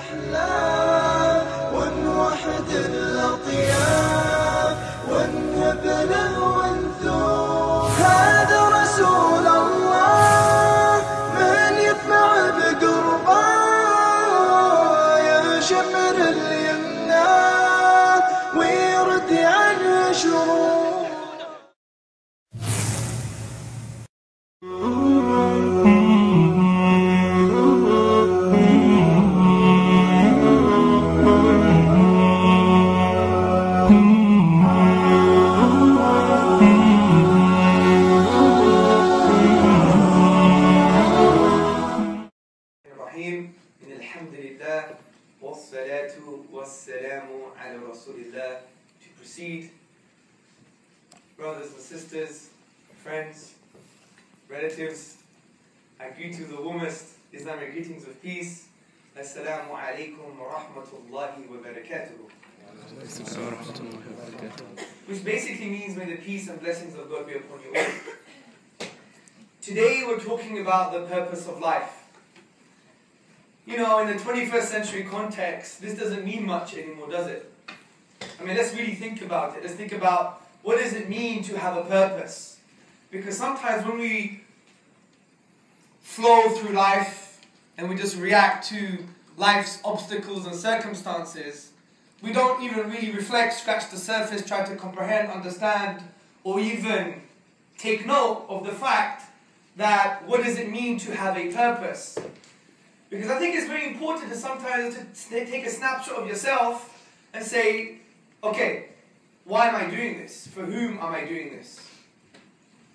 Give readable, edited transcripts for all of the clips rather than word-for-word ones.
الأحلام ونوحد الأطياف ونهب له ونثور. هذا رسول الله من يطمع بقربه يشمر اليمنى ويرد عنه شرور. To proceed, brothers and sisters, friends, relatives, I greet you the warmest Islamic greetings of peace. Assalamu alaikum wa rahmatullahi wa barakatuh. Which basically means may the peace and blessings of God be upon you all. Today we're talking about the purpose of life. You know, in the 21st century context, this doesn't mean much anymore, does it? I mean, let's really think about it. Let's think about what does it mean to have a purpose? Because sometimes when we flow through life and we just react to life's obstacles and circumstances, we don't even really reflect, scratch the surface, try to comprehend, understand, or even take note of the fact that what does it mean to have a purpose? Because I think it's very important to sometimes to take a snapshot of yourself and say, okay, why am I doing this? For whom am I doing this?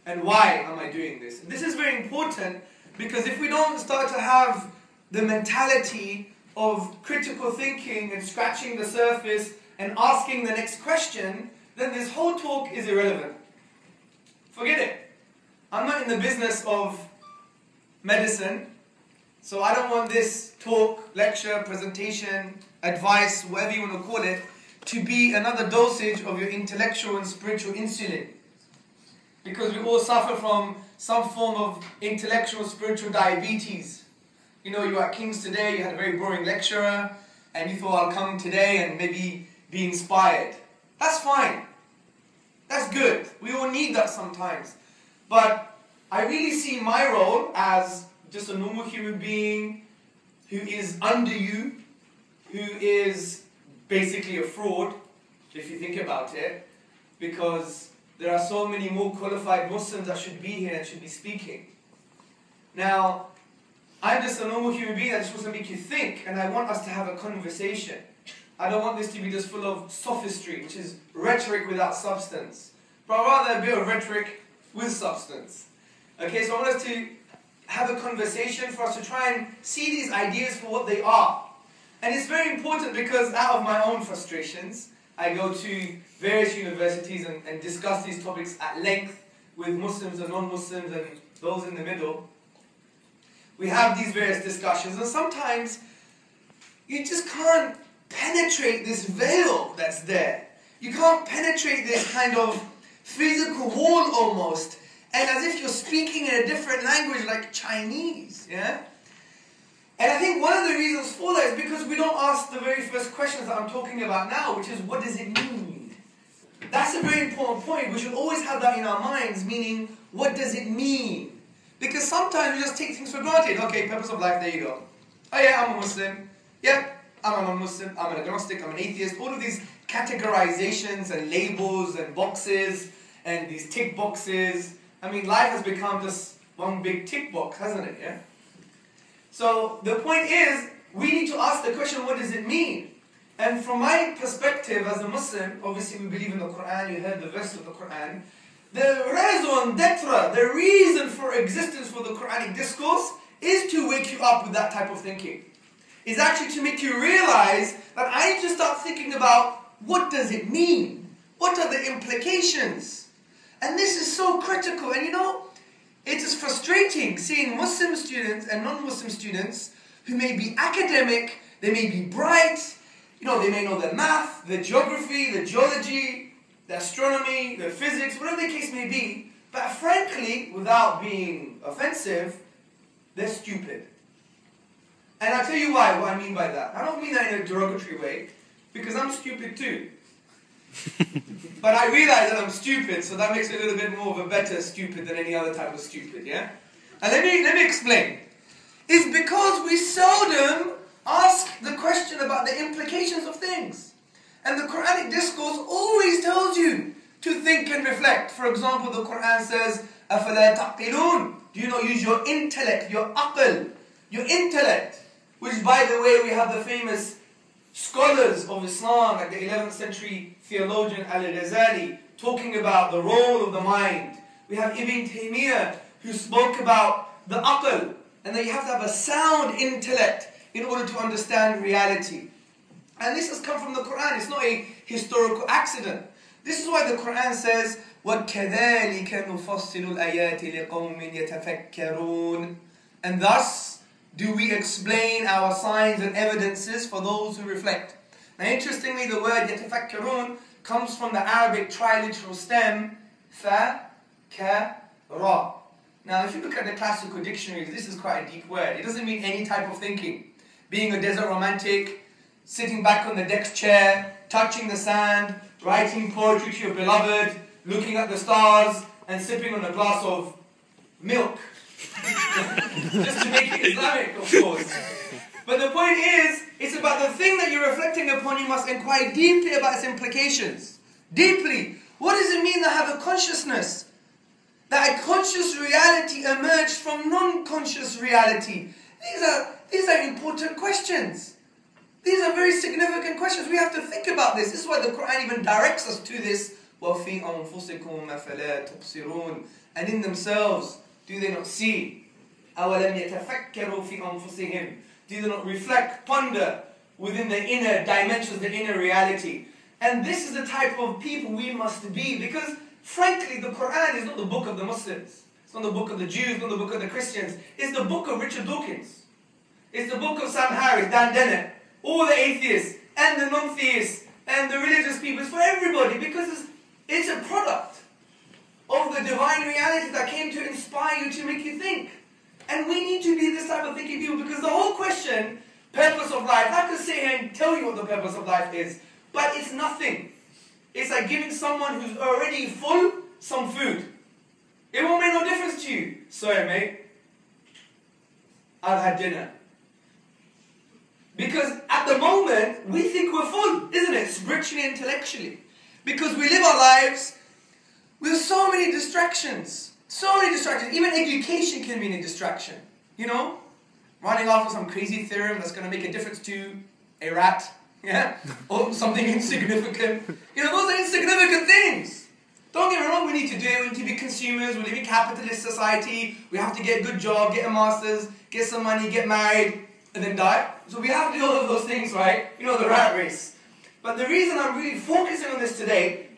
And why am I doing this? This is very important because if we don't start to have the mentality of critical thinking and scratching the surface and asking the next question, then this whole talk is irrelevant. Forget it. I'm not in the business of medicine, so I don't want this talk, lecture, presentation, advice, whatever you want to call it, to be another dosage of your intellectual and spiritual insulin. Because we all suffer from some form of intellectual, spiritual diabetes. You know, you were at King's today, you had a very boring lecturer, and you thought, I'll come today and maybe be inspired. That's fine. That's good. We all need that sometimes. But I really see my role as just a normal human being who is under you, who is basically a fraud, if you think about it, because there are so many more qualified Muslims that should be here and should be speaking. Now, I'm just a normal human being that just wants to make you think, and I want us to have a conversation. I don't want this to be just full of sophistry, which is rhetoric without substance, but rather a bit of rhetoric with substance. Okay, so I want us to have a conversation for us to try and see these ideas for what they are. And it's very important because out of my own frustrations, I go to various universities and discuss these topics at length with Muslims and non-Muslims and those in the middle. We have these various discussions and sometimes you just can't penetrate this veil that's there. You can't penetrate this kind of physical wall almost, and as if you're speaking in a different language like Chinese, yeah? And I think one of the reasons for that is because we don't ask the very first questions that I'm talking about now, which is, what does it mean? That's a very important point. We should always have that in our minds, meaning, what does it mean? Because sometimes we just take things for granted. Okay, purpose of life, there you go. Oh yeah, I'm a Muslim. Yep, I'm a non-Muslim. I'm an agnostic, I'm an atheist. All of these categorizations and labels and boxes and these tick boxes. I mean, life has become just one big tick box, hasn't it, yeah? So the point is, we need to ask the question, what does it mean? And from my perspective as a Muslim, obviously we believe in the Quran, you heard the verse of the Quran, the raison d'etre, the reason for existence for the Quranic discourse is to wake you up with that type of thinking. Is actually to make you realize that I need to start thinking about, what does it mean? What are the implications? And this is so critical, and you know, it is frustrating seeing Muslim students and non-Muslim students who may be academic, they may be bright, you know, they may know the math, the geography, the geology, the astronomy, the physics, whatever the case may be, but frankly, without being offensive, they're stupid. And I'll tell you why, what I mean by that. I don't mean that in a derogatory way, because I'm stupid too. But I realize that I'm stupid, so that makes me a little bit more of a better stupid than any other type of stupid, yeah? And let me explain. It's because we seldom ask the question about the implications of things. And the Quranic discourse always tells you to think and reflect. For example, the Quran says, أَفَلَا تَعْقِلُونَ? Do you not use your intellect, your aql, your intellect? Which, by the way, we have the famous scholars of Islam, like the 11th century theologian Al-Ghazali, talking about the role of the mind. We have Ibn Taymiyyah, who spoke about the aql, and that you have to have a sound intellect in order to understand reality. And this has come from the Quran. It's not a historical accident. This is why the Quran says, وَكَذَلِكَ نُفَصِّلُ الْآيَاتِ لِقَوْمٍ يَتَفَكَّرُونَ. And thus do we explain our signs and evidences for those who reflect. Now interestingly, the word يَتَفَكَّرُونَ comes from the Arabic triliteral stem fa, ka, ra. Now if you look at the classical dictionaries, this is quite a deep word. It doesn't mean any type of thinking. Being a desert romantic, sitting back on the deck chair, touching the sand, writing poetry to your beloved, looking at the stars, and sipping on a glass of milk. Just to make it Islamic, of course. But the point is, it's about the thing that you're reflecting upon. You must inquire deeply about its implications. Deeply. What does it mean to have a consciousness? That a conscious reality emerged from non-conscious reality. These are important questions. These are very significant questions. We have to think about this. This is why the Quran even directs us to this. وَفِي أَنفُسِكُمْ أَفَلَا تُبْصِرُونَ. And in themselves, do they not see? أَوَلَمْ يَتَفَكَّرُوا فِي أَنفُسِهِمْ. Do they not reflect, ponder within the inner dimensions, the inner reality? And this is the type of people we must be, because frankly, the Quran is not the book of the Muslims. It's not the book of the Jews, not the book of the Christians. It's the book of Richard Dawkins. It's the book of Sam Harris, Dan Dennett, all the atheists and the non-theists and the religious people. It's for everybody, because it's a product of the divine reality that came to inspire you, to make you think. And we need to be this type of thinking people, because the whole question, purpose of life, I could sit here and tell you what the purpose of life is, but it's nothing. It's like giving someone who's already full some food. It won't make no difference to you. Sorry, mate. I've had dinner. Because at the moment, we think we're full, isn't it? Spiritually, intellectually. Because we live our lives with so many distractions. So many distractions. Even education can be a distraction. You know? Running off with some crazy theorem that's going to make a difference to a rat. Yeah? Or something insignificant. You know, those are insignificant things. Don't get me wrong, we need to do it. We need to be consumers. We live in capitalist society. We have to get a good job, get a master's, get some money, get married, and then die. So we have to do all of those things, right? You know, the rat race. But the reason I'm really focusing on this today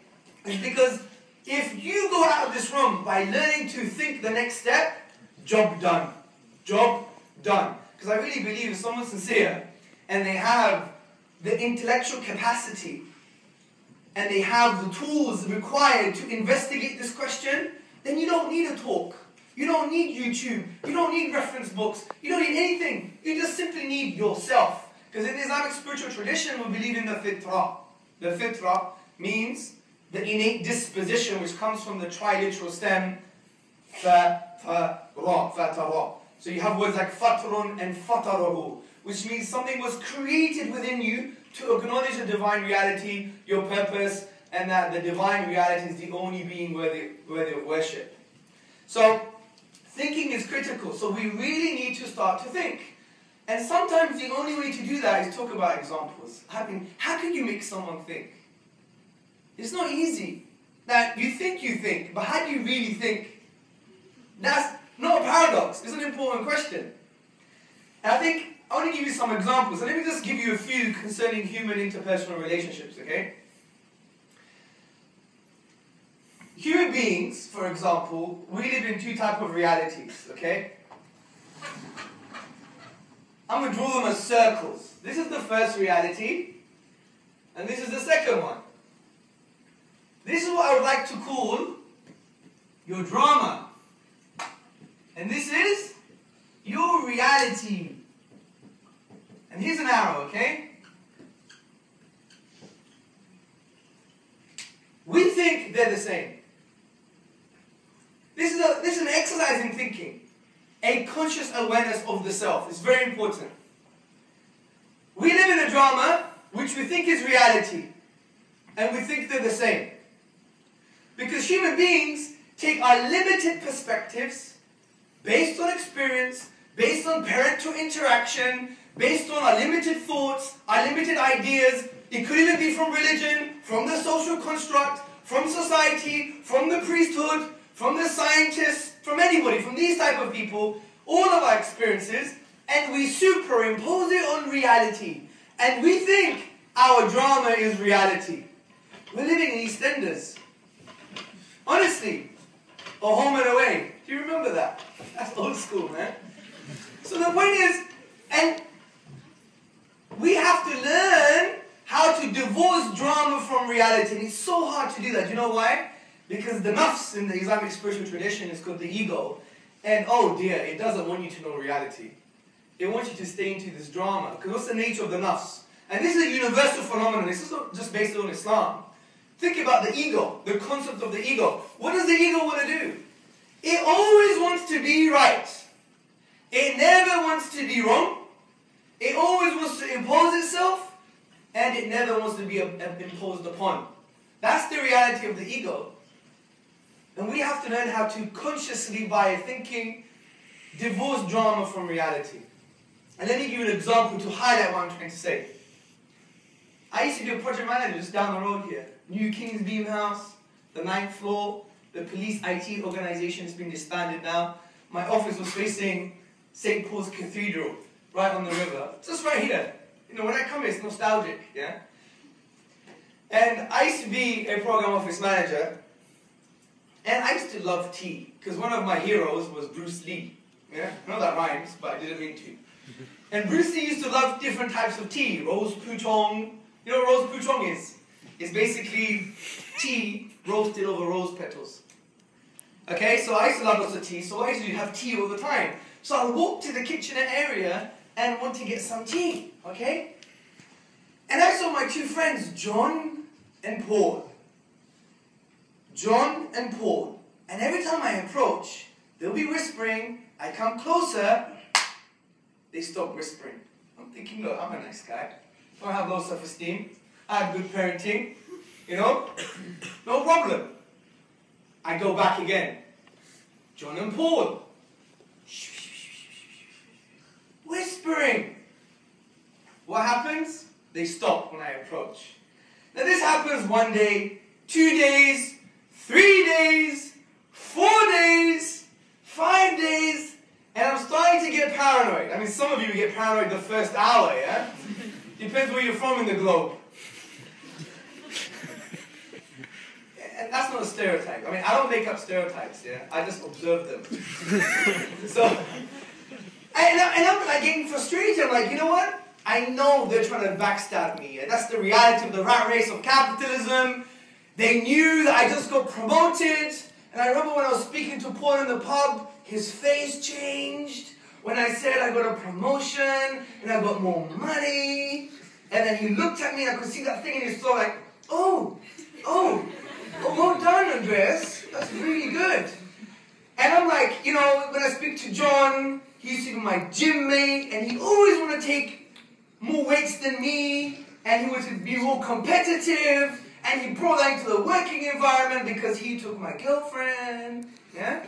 is because if you go out of this room by learning to think the next step, job done. Job done. Because I really believe if someone's sincere and they have the intellectual capacity and they have the tools required to investigate this question, then you don't need a talk. You don't need YouTube. You don't need reference books. You don't need anything. You just simply need yourself. Because in the Islamic spiritual tradition, we believe in the fitrah. The fitrah means the innate disposition, which comes from the triliteral stem fa-ta-ra. So you have words like fatrun and fatarahu, which means something was created within you to acknowledge the divine reality, your purpose, and that the divine reality is the only being worthy of worship. So thinking is critical. So we really need to start to think. And sometimes the only way to do that is talk about examples. How can you make someone think? It's not easy. Now, you think, but how do you really think? That's not a paradox. It's an important question. And I want to give you some examples. And let me just give you a few concerning human interpersonal relationships, okay? Human beings, for example, we live in two types of realities, okay? I'm going to draw them as circles. This is the first reality, and this is the second one. This is what I would like to call your drama. And this is your reality. And here's an arrow, okay? We think they're the same. This is an exercise in thinking. A conscious awareness of the self. It's very important. We live in a drama which we think is reality. And we think they're the same. Because human beings take our limited perspectives based on experience, based on parental interaction, based on our limited thoughts, our limited ideas. It could even be from religion, from the social construct, from society, from the priesthood, from the scientists, from anybody, from these type of people, all of our experiences, and we superimpose it on reality. And we think our drama is reality. We're living in EastEnders. Honestly. Or Home and Away. Do you remember that? That's old school, man. So the point is, and we have to learn how to divorce drama from reality. And it's so hard to do that. Do you know why? Because the nafs in the Islamic spiritual tradition is called the ego. And oh dear, it doesn't want you to know reality. It wants you to stay into this drama. Because what's the nature of the nafs? And this is a universal phenomenon. This is not just based on Islam. Think about the ego, the concept of the ego. What does the ego want to do? It always wants to be right. It never wants to be wrong. It always wants to impose itself. And it never wants to be imposed upon. That's the reality of the ego. And we have to learn how to consciously, by thinking, divorce drama from reality. And let me give you an example to highlight what I'm trying to say. I used to be a project manager just down the road here. New King's Beam House, the 9th floor, the police IT organization has been disbanded now. My office was facing St. Paul's Cathedral, right on the river. Just right here. You know, when I come here, it's nostalgic, yeah? And I used to be a program office manager, and I used to love tea, because one of my heroes was Bruce Lee. Yeah? I know that rhymes, but I didn't mean to. And Bruce Lee used to love different types of tea. Rose Putong. You know what rose Putong is? It's basically tea roasted over rose petals. Okay, so I used to love lots of tea, so I used to have tea all the time. So I would walk to the kitchenette area and want to get some tea, okay? And I saw my two friends, John and Paul. John and Paul. And every time I approach, they'll be whispering. I come closer, they stop whispering. I'm thinking, look, I'm a nice guy. I don't have low self-esteem. I have good parenting. You know? No problem. I go back again. John and Paul. Whispering. What happens? They stop when I approach. Now this happens 1 day, 2 days, 3 days, 4 days, 5 days, and I'm starting to get paranoid. I mean, some of you get paranoid the first hour, yeah? Depends where you're from in the globe. And that's not a stereotype. I mean, I don't make up stereotypes, yeah? I just observe them. So, and I'm like getting frustrated. I'm like, you know what? I know they're trying to backstab me. And that's the reality of the rat race of capitalism. They knew that I just got promoted. And I remember when I was speaking to Paul in the pub, his face changed. When I said I got a promotion and I got more money. And then he looked at me and I could see that thing in his throat like, oh, well done, Andreas. That's really good. And I'm like, you know, when I speak to John, he used to be my gym mate, and he always wanted to take more weights than me, and he wanted to be more competitive, and he brought that into the working environment because he took my girlfriend, yeah?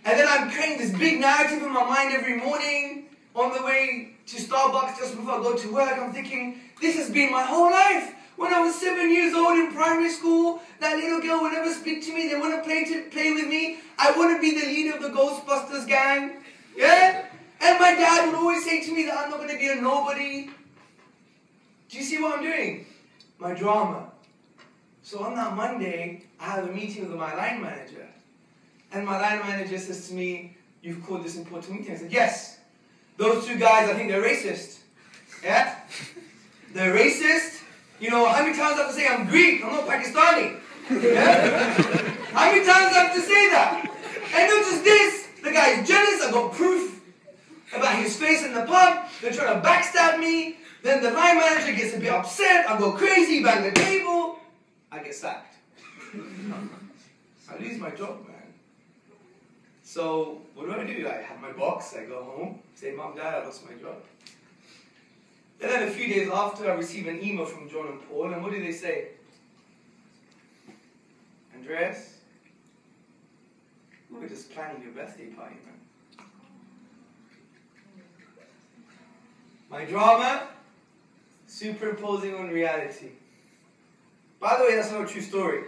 And then I'm creating this big narrative in my mind every morning on the way to Starbucks just before I go to work. I'm thinking, this has been my whole life. When I was 7 years old in primary school, that little girl would never speak to me. They want to play with me. I want to be the leader of the Ghostbusters gang. Yeah? And my dad would always say to me that I'm not going to be a nobody. Do you see what I'm doing? My drama. So on that Monday, I have a meeting with my line manager. And my line manager says to me, you've called this important meeting. I said, yes. Those two guys, I think they're racist. Yeah? They're racist. You know, how many times I have to say I'm Greek, I'm not Pakistani? Yeah? How many times I have to say that? And not just this, the guy is jealous, I got proof. about his face in the pub. They're trying to backstab me. Then the line manager gets a bit upset. I go crazy, bang the table. I get sacked. I lose my job, man. So what do? I have my box. I go home. Say, Mom, Dad, I lost my job. And then a few days after, I receive an email from John and Paul. And what do they say? Andreas, we were just planning your birthday party, man. My drama, superimposing on reality. By the way, that's not a true story.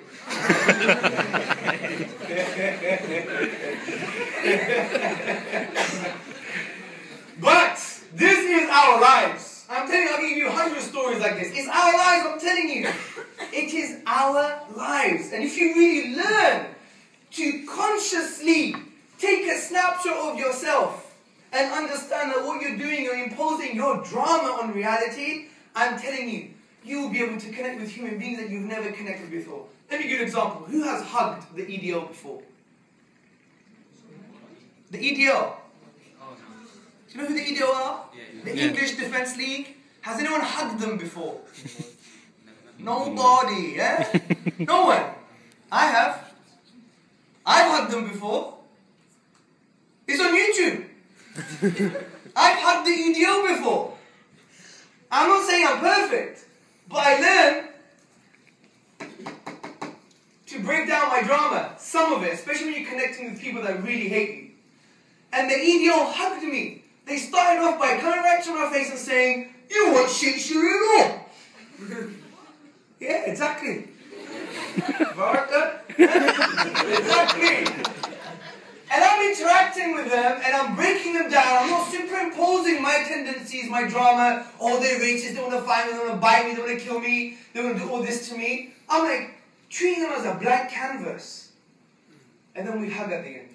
But this is our lives. I'm telling you, I'll give you 100 stories like this. It's our lives, I'm telling you. It is our lives. And if you really learn to consciously take a snapshot of yourself and understand that what you're doing, you're imposing your drama on reality, I'm telling you, you will be able to connect with human beings that you've never connected before. Let me give you an example. Who has hugged the EDL before? The EDL. Do you know who the EDL are? The English Defence League. Has anyone hugged them before? Nobody, yeah? No one. I have. I've hugged them before. It's on YouTube. I've hugged the EDL before. I'm not saying I'm perfect, but I learned to break down my drama, some of it, especially when you're connecting with people that really hate you. And the EDL hugged me. They started off by coming right to my face and saying, "You want shit, sure Yeah, exactly. Exactly. And I'm interacting with them and I'm breaking them down. I'm not superimposing my tendencies, my drama. Oh, they're racist, they want to fight me, they want to bite me, they want to kill me, they want to do all this to me. I'm like treating them as a blank canvas. And then we hug at the end.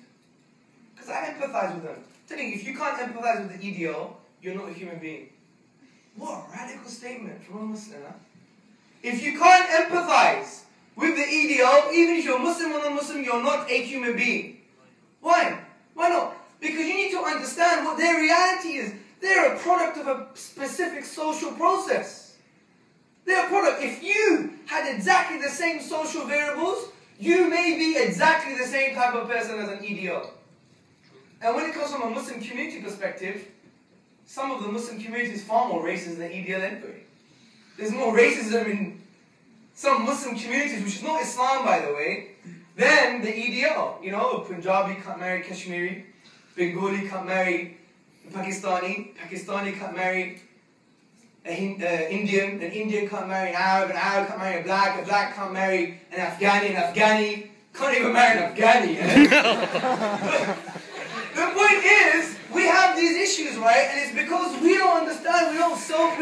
Because I empathize with them. Telling you, if you can't empathize with the EDL, you're not a human being. What a radical statement from a Muslim, huh? If you can't empathize with the EDL, even if you're Muslim or non-Muslim, you're not a human being. Why? Why not? Because you need to understand what their reality is. They're a product of a specific social process. They're a product. If you had exactly the same social variables, you may be exactly the same type of person as an EDL. And when it comes from a Muslim community perspective, some of the Muslim communities are far more racist than EDL anyway. There's more racism in some Muslim communities, which is not Islam, by the way, than the EDL. You know, a Punjabi can't marry Kashmiri, Bengali can't marry Pakistani, Pakistani can't marry an Indian can't marry an Arab can't marry a black can't marry an Afghani can't even marry an Afghani. Eh? The point is, we have these issues, right? And it's because we don't understand, we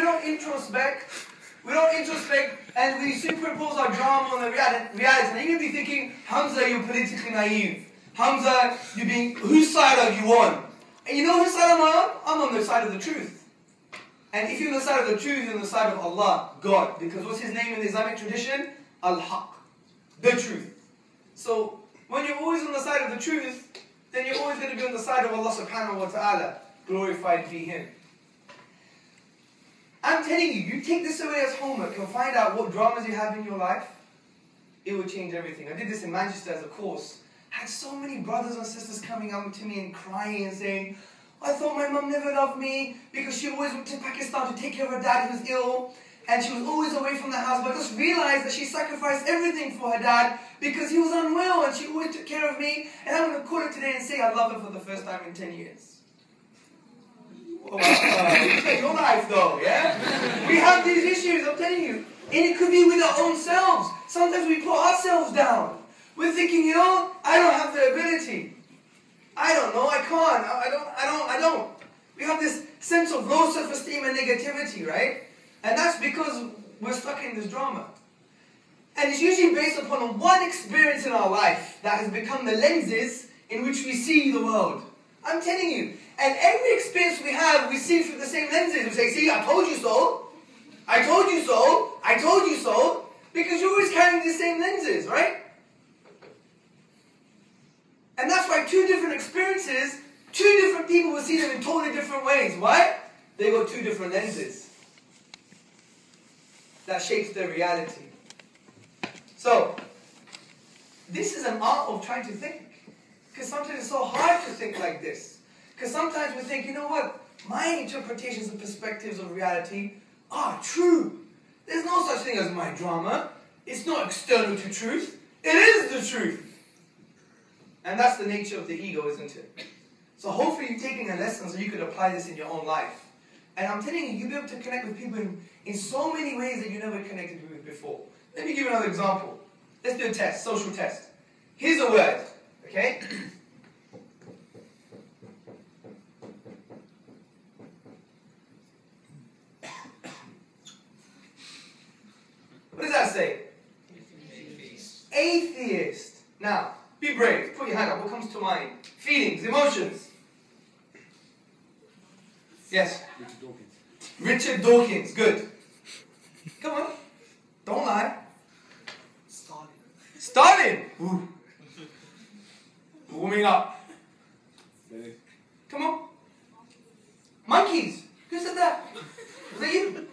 don't introspect, and we superimpose our drama on the reality. And you're going to be thinking, Hamza, you're politically naive. Hamza, whose side are you on? And you know whose side am I on? I'm on the side of the truth. And if you're on the side of the truth, you're on the side of Allah, God. Because what's his name in the Islamic tradition? Al-Haq, the truth. So, when you're always on the side of the truth, then you're always going to be on the side of Allah subhanahu wa ta'ala. Glorified be Him. I'm telling you, you take this away as homework and find out what dramas you have in your life, it will change everything. I did this in Manchester as a course. I had so many brothers and sisters coming up to me and crying and saying, I thought my mum never loved me because she always went to Pakistan to take care of her dad who was ill. And she was always away from the house, but I just realized that she sacrificed everything for her dad because he was unwell and she always took care of me. And I'm going to call her today and say I love her for the first time in 10 years. Oh, you take your life though, yeah? We have these issues, I'm telling you. And it could be with our own selves. Sometimes we put ourselves down. We're thinking, you know, I don't have the ability. I don't know, I can't, I don't. We have this sense of low self-esteem and negativity, right? And that's because we're stuck in this drama. And it's usually based upon one experience in our life that has become the lenses in which we see the world. I'm telling you. And every experience we have, we see through the same lenses. We say, see, I told you so. I told you so. I told you so. Because you're always carrying the same lenses, right? And that's why two different experiences Two different people will see them in totally different ways. Why? They got two different lenses. That shapes their reality. So, this is an art of trying to think. Because sometimes it's so hard to think like this. Because sometimes we think, you know what? My interpretations and perspectives of reality are true. There's no such thing as my drama. It's not external to truth. It is the truth. And that's the nature of the ego, isn't it? So hopefully you're taking a lesson so you could apply this in your own life. And I'm telling you, you'll be able to connect with people in so many ways that you never connected with before. Let me give you another example. Let's do a test, social test. Here's a word, okay? What does that say? Atheist. Atheist. Now, be brave. Put your hand up. What comes to mind? Feelings, emotions. Yes? Richard Dawkins. Richard Dawkins. Good. Come on. Don't lie. Stalin. Stalin. Ooh. Warming up. Come on. Monkeys. Who said that? Is that you?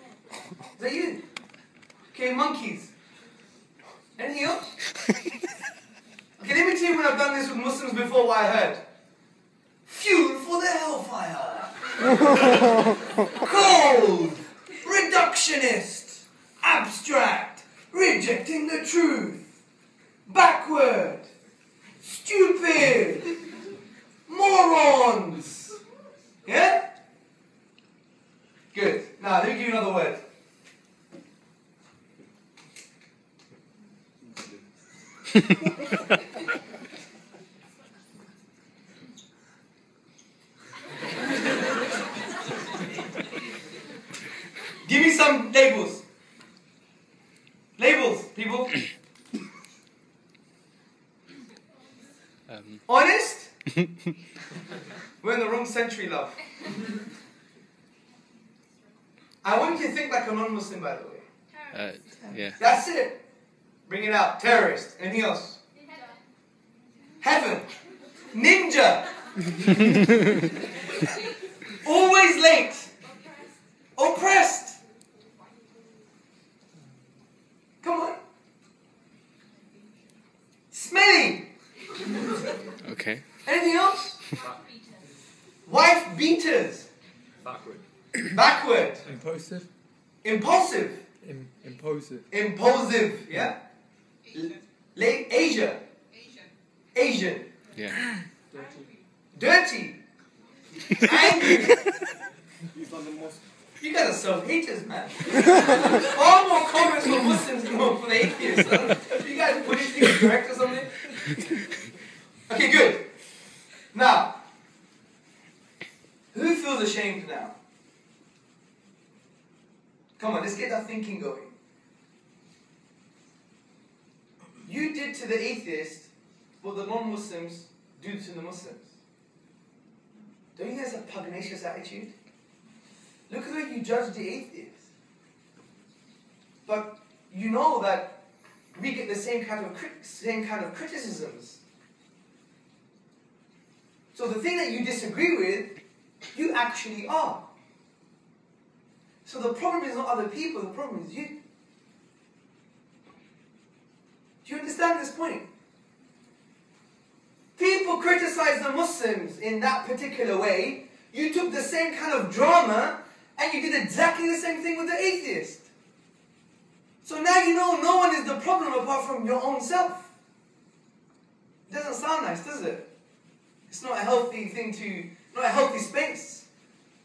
Is that you? Okay, monkeys. Anything else? Okay, let me tell you when I've done this with Muslims before what I heard. Fuel for the hellfire. Cold. Reductionist. Abstract. Rejecting the truth. Backward. Stupid. Morons. Yeah? Good. Now, let me give you another word. Give me some labels. Labels, people. Honest? We're in the wrong century, love. I want you to think like a non-Muslim, by the way. Yeah. That's it. Bring it out. Terrorist. Anything else? Heaven. Ninja. Always late. Oppressed. Come on. Smelly. Okay. Anything else? Wife beaters. Backward. Backward. Impulsive. Impulsive. Impulsive. Impulsive. Yeah? Asia. Asian. Yeah. Dirty. Angry. He's not the most. You guys are self-haters, man. Far more comments for Muslims than for the atheists. You guys put things correct or something? Okay, good. Now, who feels ashamed now? Come on, let's get that thinking going. You did to the atheist what the non-Muslims do to the Muslims. Don't you think that's a pugnacious attitude? Look at the way you judge the atheist. But you know that we get the same kind of criticisms. So the thing that you disagree with, you actually are. So the problem is not other people, the problem is you. Do you understand this point? People criticize the Muslims in that particular way. You took the same kind of drama and you did exactly the same thing with the atheist. So now you know no one is the problem apart from your own self. It doesn't sound nice, does it? It's not a healthy thing not a healthy space.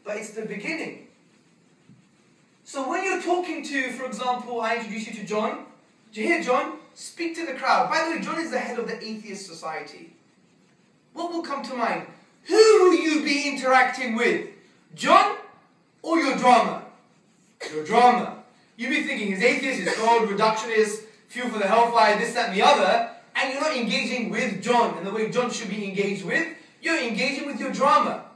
But it's the beginning. So when you're talking to, for example, I introduce you to John. Do you hear John? Speak to the crowd. By the way, John is the head of the Atheist Society. What will come to mind? Who will you be interacting with? John or your drama? Your drama. You'll be thinking he's atheist, he's cold, reductionist, fuel for the hellfire, this, that, and the other, and you're not engaging with John in the way John should be engaged with. You're engaging with your drama.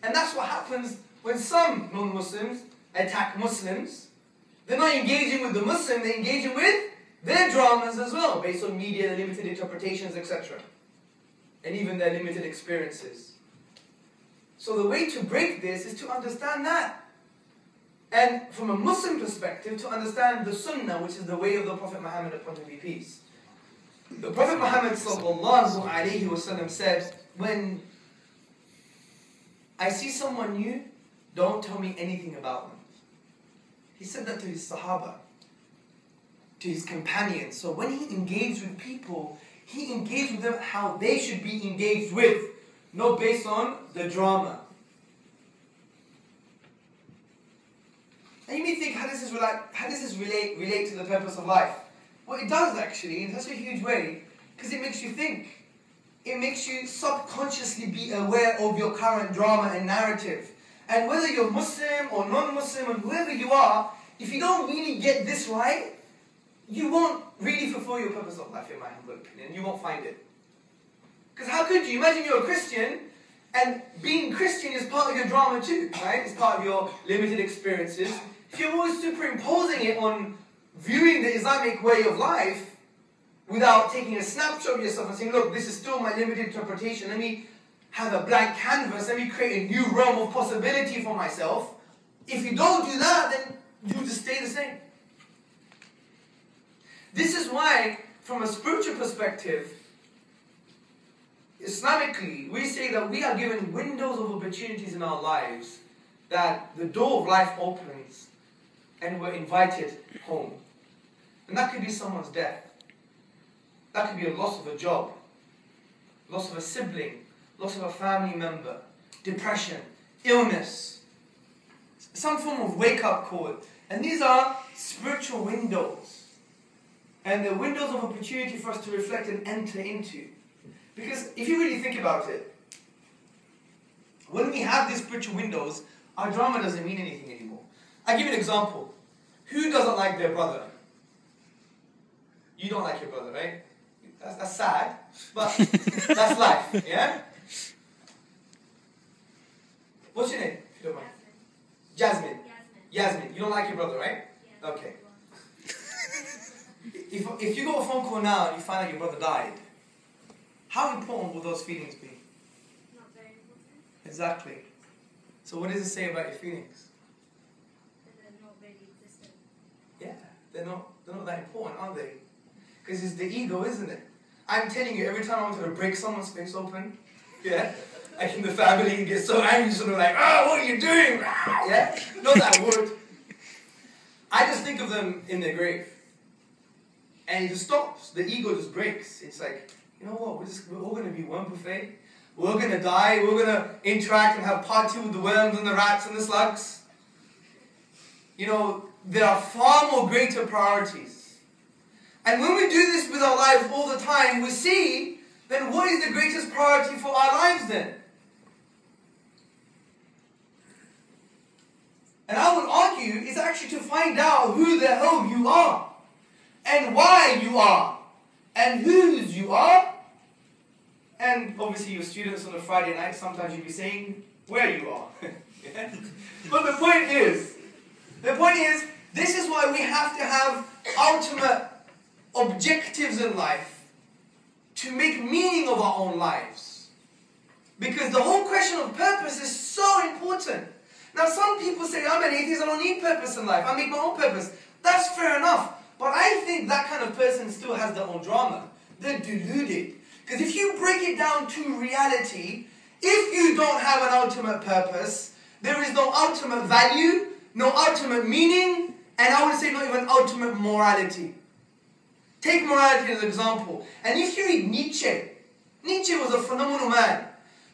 And that's what happens when some non-Muslims attack Muslims. They're not engaging with the Muslim, they're engaging with their dramas as well, based on media, limited interpretations, etc. and even their limited experiences. So the way to break this is to understand that. And from a Muslim perspective, to understand the Sunnah, which is the way of the Prophet Muhammad upon him be peace. The Prophet Muhammad sallallahu alaihi wasallam said, when I see someone new, don't tell me anything about them. He said that to his Sahaba, to his companions. So when he engaged with people, he engaged with them how they should be engaged with, not based on the drama. And you may think, how does this relate to the purpose of life? Well, it does actually, in such a huge way, because it makes you think. It makes you subconsciously be aware of your current drama and narrative. And whether you're Muslim or non-Muslim, and whoever you are, if you don't really get this right, you won't really fulfill your purpose of life, in my humble opinion. You won't find it. Because how could you? Imagine you're a Christian, and being Christian is part of your drama too, right? It's part of your limited experiences. If you're always superimposing it on viewing the Islamic way of life, without taking a snapshot of yourself and saying, look, this is still my limited interpretation, let me have a blank canvas, let me create a new realm of possibility for myself. If you don't do that, then you just stay the same. This is why, from a spiritual perspective, Islamically, we say that we are given windows of opportunities in our lives, that the door of life opens and we're invited home. And that could be someone's death. That could be a loss of a job, loss of a sibling, loss of a family member, depression, illness, some form of wake-up call. And these are spiritual windows. And they're windows of opportunity for us to reflect and enter into. Because if you really think about it, when we have these spiritual windows, our drama doesn't mean anything anymore. I'll give you an example. Who doesn't like their brother? You don't like your brother, right? That's sad, but that's life, yeah? What's your name, if you don't mind? Jasmine. Yasmin. You don't like your brother, right? Yeah. Okay. If you got a phone call now and you find out your brother died, how important will those feelings be? Not very important. Exactly. So what does it say about your feelings? That they're not really existent. Yeah, they're not that important, are they? Because it's the ego, isn't it? I'm telling you, every time I wanted to break someone's face open, yeah, like in the family, you get so angry, sort of like, oh, what are you doing? Yeah, not that I would. I just think of them in their grave. And it just stops. The ego just breaks. It's like, you know what, we're all going to be one buffet. We're going to die. We're going to interact and have party with the worms and the rats and the slugs. You know, there are far more greater priorities. And when we do this with our lives all the time, we see, then what is the greatest priority for our lives then? And I would argue, it's actually to find out who the hell you are, and why you are, and whose you are. And obviously your students on a Friday night, sometimes you'll be saying where you are. Yeah? But the point is, this is why we have to have ultimate objectives in life to make meaning of our own lives. Because the whole question of purpose is so important. Now some people say, I'm an atheist, I don't need purpose in life, I make my own purpose. That's fair enough. But I think that kind of person still has their own drama. They're deluded. Because if you break it down to reality, if you don't have an ultimate purpose, there is no ultimate value, no ultimate meaning, and I would say not even ultimate morality. Take morality as an example. And if you read Nietzsche, Nietzsche was a phenomenal man.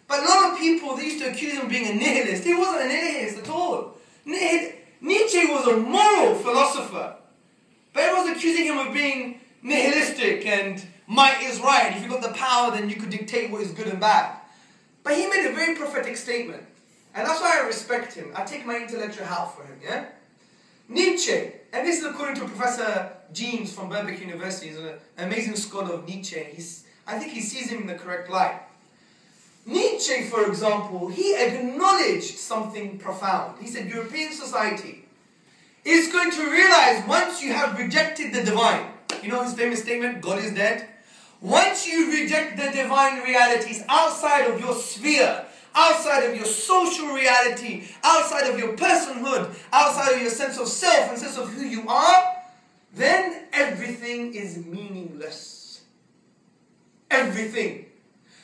But a lot of people, they used to accuse him of being a nihilist. He wasn't a nihilist at all. Nietzsche was a moral philosopher. But everyone's accusing him of being nihilistic and might is right. If you got the power, then you could dictate what is good and bad. But he made a very prophetic statement. And that's why I respect him. I take my intellectual hat for him, yeah? Nietzsche, and this is according to Professor James from Birkbeck University, he's an amazing scholar of Nietzsche. I think he sees him in the correct light. Nietzsche, for example, he acknowledged something profound. He said, European society is going to realize once you have rejected the divine, you know his famous statement, God is dead? Once you reject the divine realities outside of your sphere, outside of your social reality, outside of your personhood, outside of your sense of self and sense of who you are, then everything is meaningless. Everything.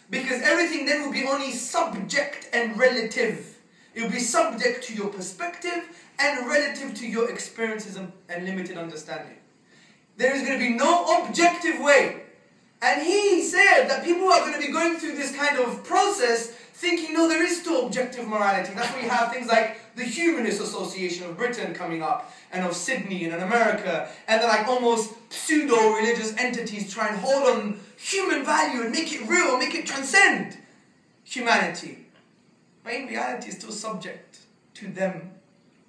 Because everything then will be only subject and relative. It will be subject to your perspective and relative to your experiences and limited understanding. There is going to be no objective way. And he said that people are going to be going through this kind of process thinking, no, there is still objective morality. That's why you have things like the Humanist Association of Britain coming up, and of Sydney and in America, and they're like almost pseudo-religious entities trying to hold on human value and make it real, make it transcend humanity. But in reality, it's still subject to them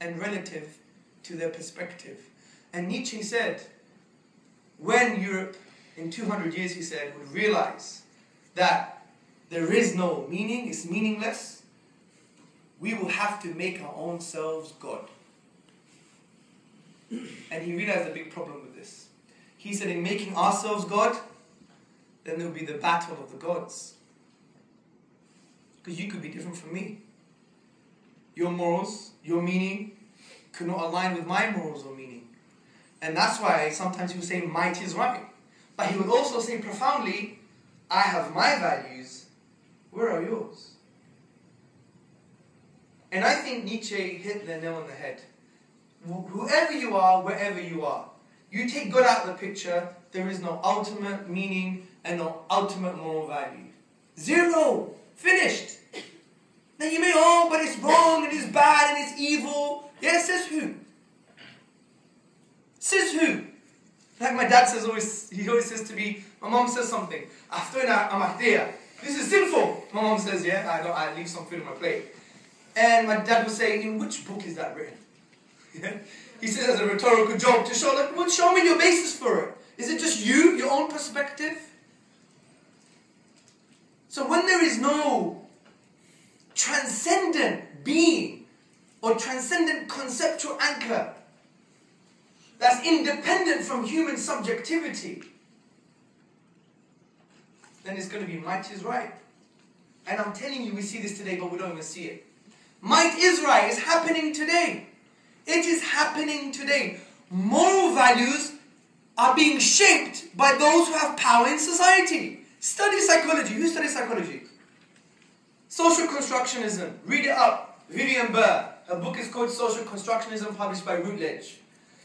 and relative to their perspective. And Nietzsche said, when Europe, in 200 years, he said, would realize that there is no meaning, it's meaningless, we will have to make our own selves God. And he realized a big problem with this. He said, in making ourselves God, then there will be the battle of the gods. Because you could be different from me. Your morals, your meaning, could not align with my morals or meaning. And that's why sometimes he would say, might is right. But he would also say profoundly, I have my values, where are yours? And I think Nietzsche hit the nail on the head. Whoever you are, wherever you are, you take God out of the picture, there is no ultimate meaning and no ultimate moral value. Zero. Finished. Then you may, oh, but it's wrong and it's bad and it's evil. Yeah, says who? Says who? Like my dad says he always says to me, my mom says something, this is sinful. My mom says, yeah, I leave some food on my plate. And my dad would say, in which book is that written? He says as a rhetorical joke to show, like, well, show me your basis for it. Is it just you, your own perspective? So when there is no transcendent being or transcendent conceptual anchor that's independent from human subjectivity, then it's going to be might is right. And I'm telling you, we see this today, but we don't even see it. Might is right is happening today. It is happening today. Moral values are being shaped by those who have power in society. Study psychology. Who studies psychology? Social constructionism. Read it up. Vivian Burr. Her book is called Social Constructionism, published by Routledge.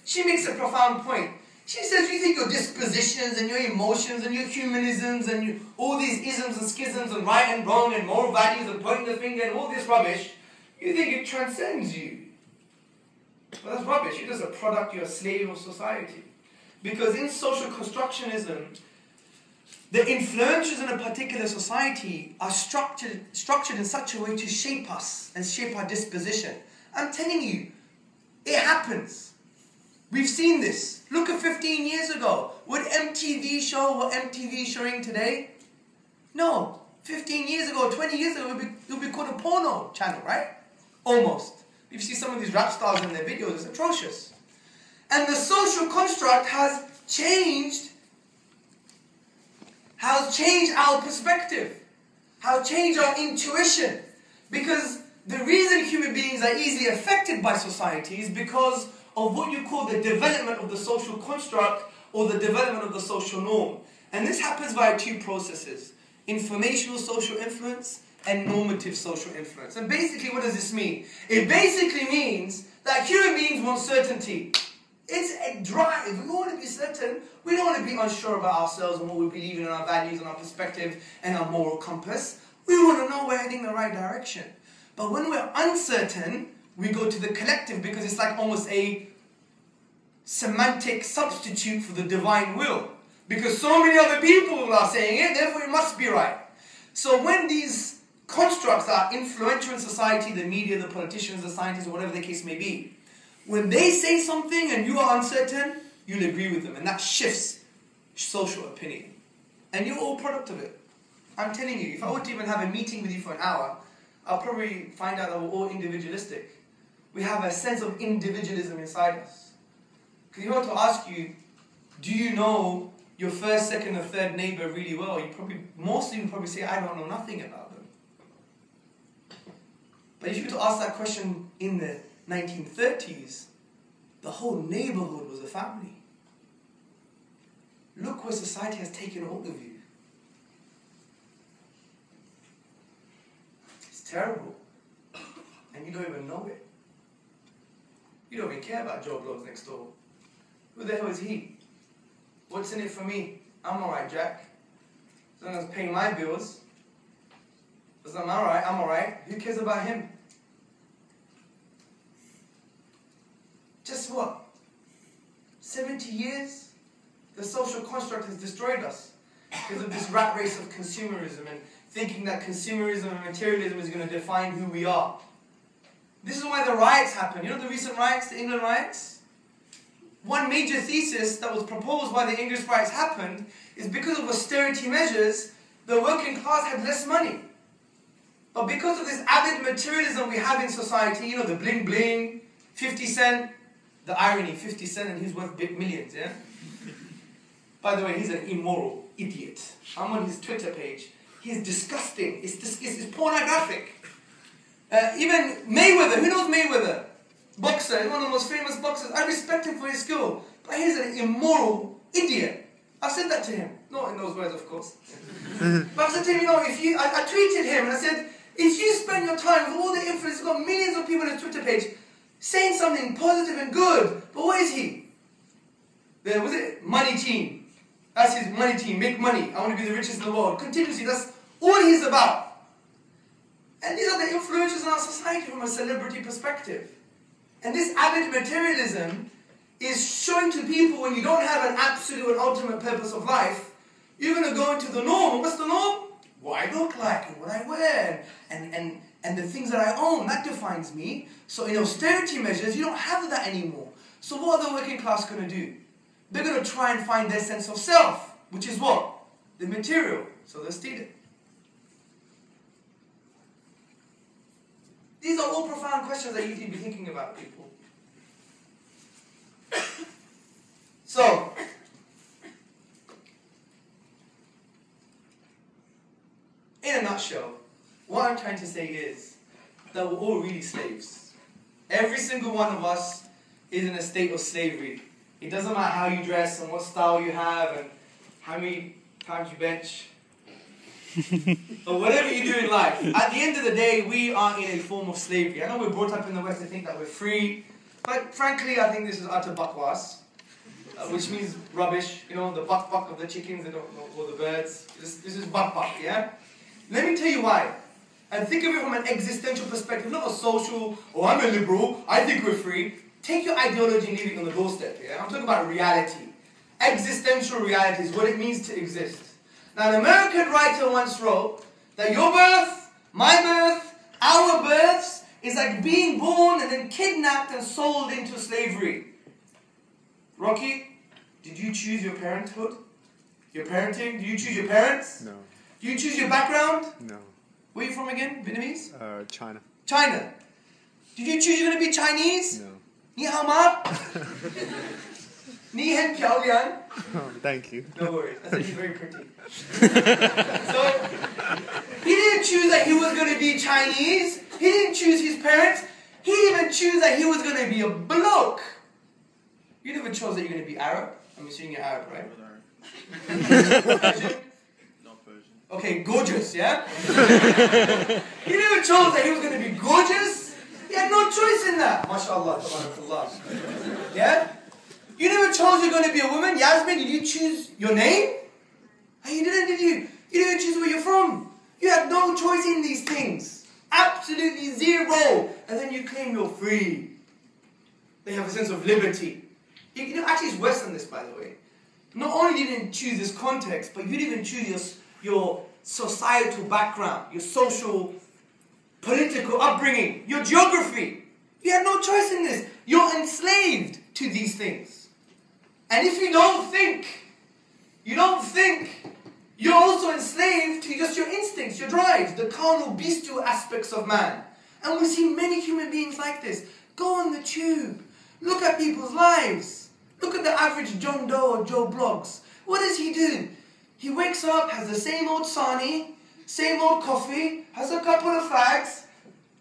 She makes a profound point. She says, you think your dispositions and your emotions and your humanisms and all these isms and schisms and right and wrong and moral values and pointing the finger and all this rubbish, you think it transcends you. But that's rubbish. You're just a product, you're a slave of society. Because in social constructionism, the influences in a particular society are structured in such a way to shape us and shape our disposition. I'm telling you, it happens. We've seen this. Look at 15 years ago. Would MTV show what MTV is showing today? No. 15 years ago, 20 years ago, it would be called a porno channel, right? Almost. If you see some of these rap stars in their videos, it's atrocious. And the social construct has changed our perspective, has changed our intuition. Because the reason human beings are easily affected by society is because of what you call the development of the social construct or the development of the social norm. And this happens via two processes: informational social influence and normative social influence. And basically, what does this mean? It basically means that human beings want certainty. It's a drive. We want to be certain. We don't want to be unsure about ourselves and what we believe in, our values and our perspective and our moral compass. We want to know we're heading in the right direction. But when we're uncertain, we go to the collective because it's like almost a semantic substitute for the divine will. Because so many other people are saying it, therefore it must be right. So when these constructs are influential in society, the media, the politicians, the scientists, or whatever the case may be, when they say something and you are uncertain, you'll agree with them. And that shifts social opinion. And you're all product of it. I'm telling you, if I were to even have a meeting with you for an hour, I'll probably find out that we're all individualistic. We have a sense of individualism inside us. Because you want to ask you, do you know your first, second, or third neighbor really well, most of you probably say, I don't know nothing about them. But if you were to ask that question in the 1930s, the whole neighborhood was a family. Look where society has taken hold of you. It's terrible. And you don't even know it. You don't even care about Joe Blogs next door. Who the hell is he? What's in it for me? I'm alright, Jack. As long as I'm paying my bills. As long as I'm alright. Who cares about him? Just what? 70 years? The social construct has destroyed us because of this rat race of consumerism and thinking that consumerism and materialism is going to define who we are. This is why the riots happen. You know the recent riots, the England riots? One major thesis that was proposed why the English riots happened is because of austerity measures, the working class had less money. But because of this added materialism we have in society, you know, the bling bling, 50 cent, the irony, 50 cent and he's worth big millions, yeah? By the way, he's an immoral idiot. I'm on his Twitter page. He's disgusting. It's pornographic. Even Mayweather, who knows Mayweather? Boxer, he's one of the most famous boxers. I respect him for his skill. But he's an immoral idiot. I said that to him. Not in those words, of course. But I said to him, you know, I tweeted him and I said, if you spend your time with all the influence, he's got millions of people on his Twitter page saying something positive and good. But what is he? Was it money team? That's his money team. Make money. I want to be the richest in the world. Continuously, that's all he's about. And these are the influences in our society from a celebrity perspective. And this added materialism is showing to people when you don't have an absolute and ultimate purpose of life, you're going to go into the norm. What's the norm? What I look like and what I wear and the things that I own. That defines me. So in austerity measures, you don't have that anymore. So what are the working class going to do? They're going to try and find their sense of self, which is what? The material. So they'll steal it. These are all profound questions that you need to be thinking about, people. So, in a nutshell, what I'm trying to say is that we're all really slaves. Every single one of us is in a state of slavery. It doesn't matter how you dress and what style you have and how many times you bench. Or whatever you do in life. At the end of the day, we are in a form of slavery. I know we're brought up in the West to think that we're free. But frankly, I think this is utter bakwas. Which means rubbish. You know, the buck of the chickens or the birds. This is buck, yeah? Let me tell you why. And think of it from an existential perspective, not a social, oh, I'm a liberal, I think we're free. Take your ideology and leave it on the doorstep, yeah? I'm talking about reality. Existential reality is what it means to exist. Now, an American writer once wrote that your birth, my birth, our births is like being born and then kidnapped and sold into slavery. Rocky, did you choose your parenthood? Your parenting? Did you choose your parents? No. Did you choose your background? No. Where are you from again? Vietnamese? China. China. Did you choose you're going to be Chinese? No. Ni hao ma? Ni hen piao lian? Oh, thank you. No worries. I said you're very pretty. So, he didn't choose that he was going to be Chinese. He didn't choose his parents. He didn't even choose that he was going to be a bloke. You never chose that you're going to be Arab. I'm assuming you're Arab, right? Persian? Not Persian. Okay, gorgeous, yeah? He never chose that he was going to be gorgeous. He had no choice in that. MashaAllah, tabarakallah. Yeah? You never chose you're going to be a woman. Yasmin, did you choose your name? And you didn't, did you? You didn't choose where you're from. You had no choice in these things. Absolutely zero. And then you claim you're free. They have a sense of liberty. You know, actually it's worse than this, by the way. Not only did you didn't choose this context, but you didn't even choose your societal background, your social, political upbringing, your geography. You had no choice in this. You're enslaved to these things. And if you don't think, you're also enslaved to just your instincts, your drives, the carnal, bestial aspects of man. And we see many human beings like this. Go on the tube. Look at people's lives. Look at the average John Doe or Joe Blogs. What does he do? He wakes up, has the same old sani, same old coffee, has a couple of fags.